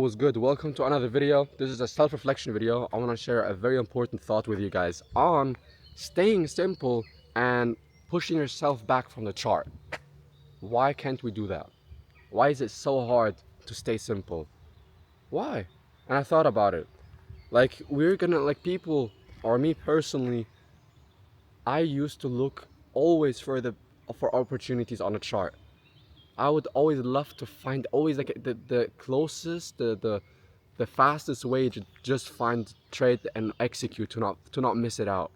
what's good? Welcome to another video. This is a self-reflection video. I want to share a very important thought with you guys on staying simple and pushing yourself back from the chart. Why can't we do that? Why is it so hard to stay simple? Why? And I thought about it. Like people, or me personally, I used to look always for opportunities on a chart. I would always love to find always like the closest, the fastest way to just find trade and execute to not miss it out.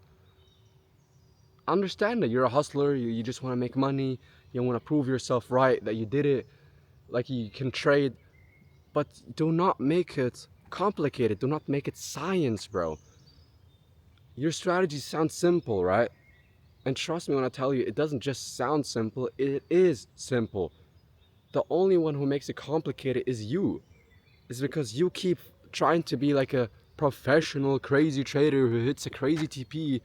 Understand that you're a hustler, you just want to make money, you want to prove yourself right, that you did it, like you can trade, but do not make it complicated, do not make it science, bro. Your strategy sounds simple, right? And trust me when I tell you, it doesn't just sound simple, it is simple. The only one who makes it complicated is you. It's because you keep trying to be like a professional crazy trader who hits a crazy TP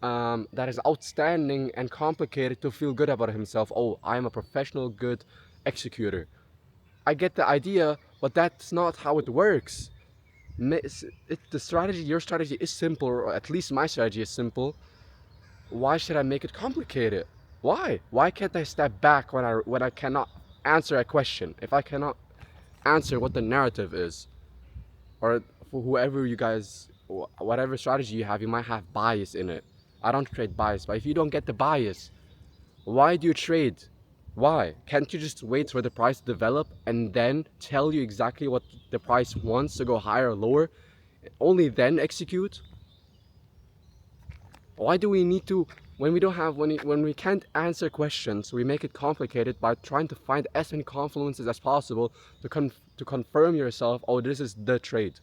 that is outstanding and complicated to feel good about himself. Oh, I'm a professional good executor. I get the idea, but that's not how it works. Your strategy is simple, or at least my strategy is simple. Why should I make it complicated? Why? Why can't I step back when I cannot answer a question? If I cannot answer what the narrative is, or for whoever you guys, whatever strategy you have, you might have bias in it. I don't trade bias, but if you don't get the bias, why do you trade? Why? Can't you just wait for the price to develop and then tell you exactly what the price wants to go higher or lower? Only then execute? Why do we need to, when we can't answer questions, we make it complicated by trying to find as many confluences as possible to confirm yourself, oh, this is the trade.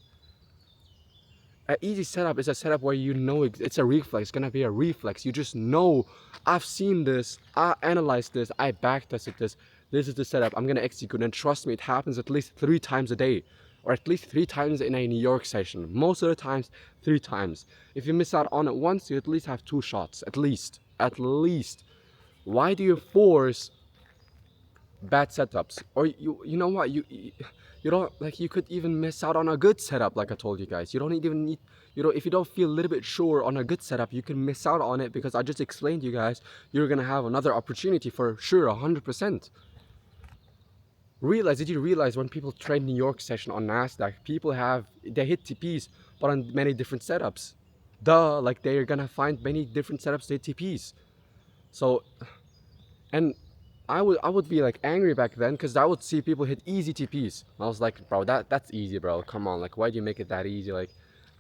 An easy setup is a setup where you know it's a reflex, it's gonna be a reflex. You just know, I've seen this, I analyzed this, I backtested this is the setup, I'm gonna execute, and trust me, it happens at least 3 times a day. Or at least 3 times in a New York session. Most of the times, 3 times. If you miss out on it once, you at least have 2 shots. At least. At least. Why do you force bad setups? Or you know what? You don't, like, you could even miss out on a good setup, like I told you guys. You don't even need, if you don't feel a little bit sure on a good setup, you can miss out on it because I just explained to you guys, you're gonna have another opportunity for sure, 100%. Did you realize when people trade New York session on Nasdaq, they hit TPs, but on many different setups. Like they're gonna find many different setups to hit TPs. So, and I would be like angry back then because I would see people hit easy TPs. I was like, bro, that's easy, bro. Come on, like, why do you make it that easy? Like,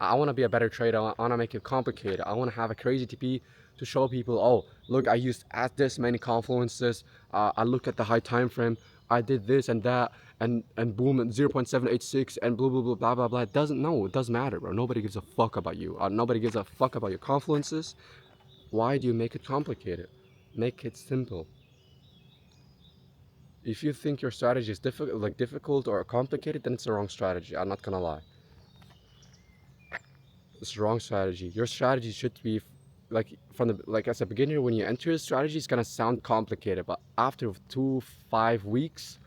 I want to be a better trader. I want to make it complicated. I want to have a crazy TP to show people, oh, look, I used at this many confluences. I look at the high time frame. I did this and that, and boom, at 0.786 and blah blah blah blah blah blah. It doesn't matter, bro. Nobody gives a fuck about you. Nobody gives a fuck about your confluences. Why do you make it complicated? Make it simple. If you think your strategy is difficult or complicated, then it's the wrong strategy. I'm not gonna lie. It's the wrong strategy. Your strategy should be as a beginner, when you enter a strategy, it's gonna sound complicated, but after 5 weeks,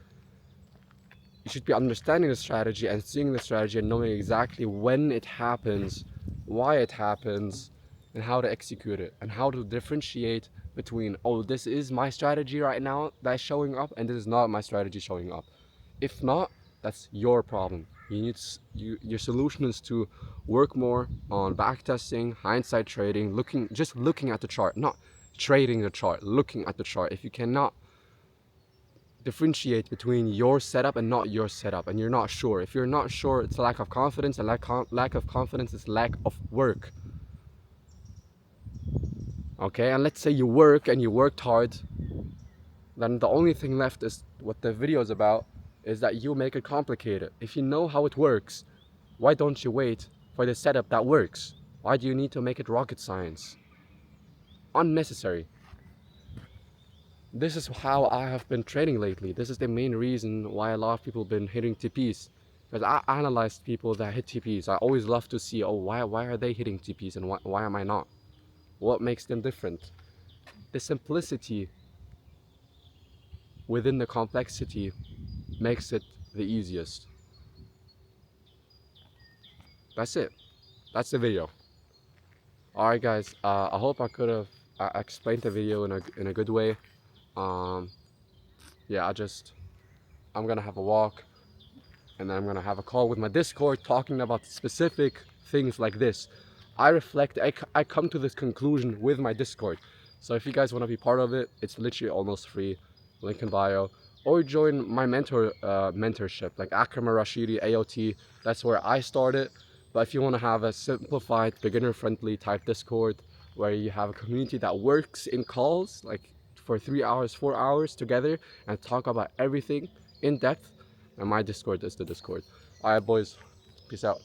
you should be understanding the strategy and seeing the strategy and knowing exactly when it happens, why it happens, and how to execute it, and how to differentiate between, oh, this is my strategy right now that's showing up, and this is not my strategy showing up. If not, that's your problem. Your solution is to work more on backtesting, hindsight trading, just looking at the chart, not trading the chart, looking at the chart. If you cannot differentiate between your setup and not your setup, and you're not sure, if you're not sure, it's lack of confidence, and lack of confidence is lack of work. Okay, and let's say you work and you worked hard, then the only thing left is what the video is about, is that you make it complicated. If you know how it works, why don't you wait for the setup that works? Why do you need to make it rocket science? Unnecessary. This is how I have been trading lately. This is the main reason why a lot of people have been hitting TPs. Because I analyzed people that hit TPs. I always love to see, oh, why are they hitting TPs and why am I not? What makes them different? The simplicity within the complexity makes it the easiest. that's it. That's the video. Alright guys, I hope I could have explained the video in a good way. Um, yeah, I'm gonna have a walk, and then I'm gonna have a call with my Discord talking about specific things like this. I reflect, I come to this conclusion with my Discord. So if you guys want to be part of it, it's literally almost free, link in bio. Or join my mentorship, like Akram Rashidi AOT. That's where I started. But if you want to have a simplified, beginner-friendly type Discord, where you have a community that works in calls, like for 3 hours, 4 hours together, and talk about everything in depth, and my Discord is the Discord. Alright boys, peace out.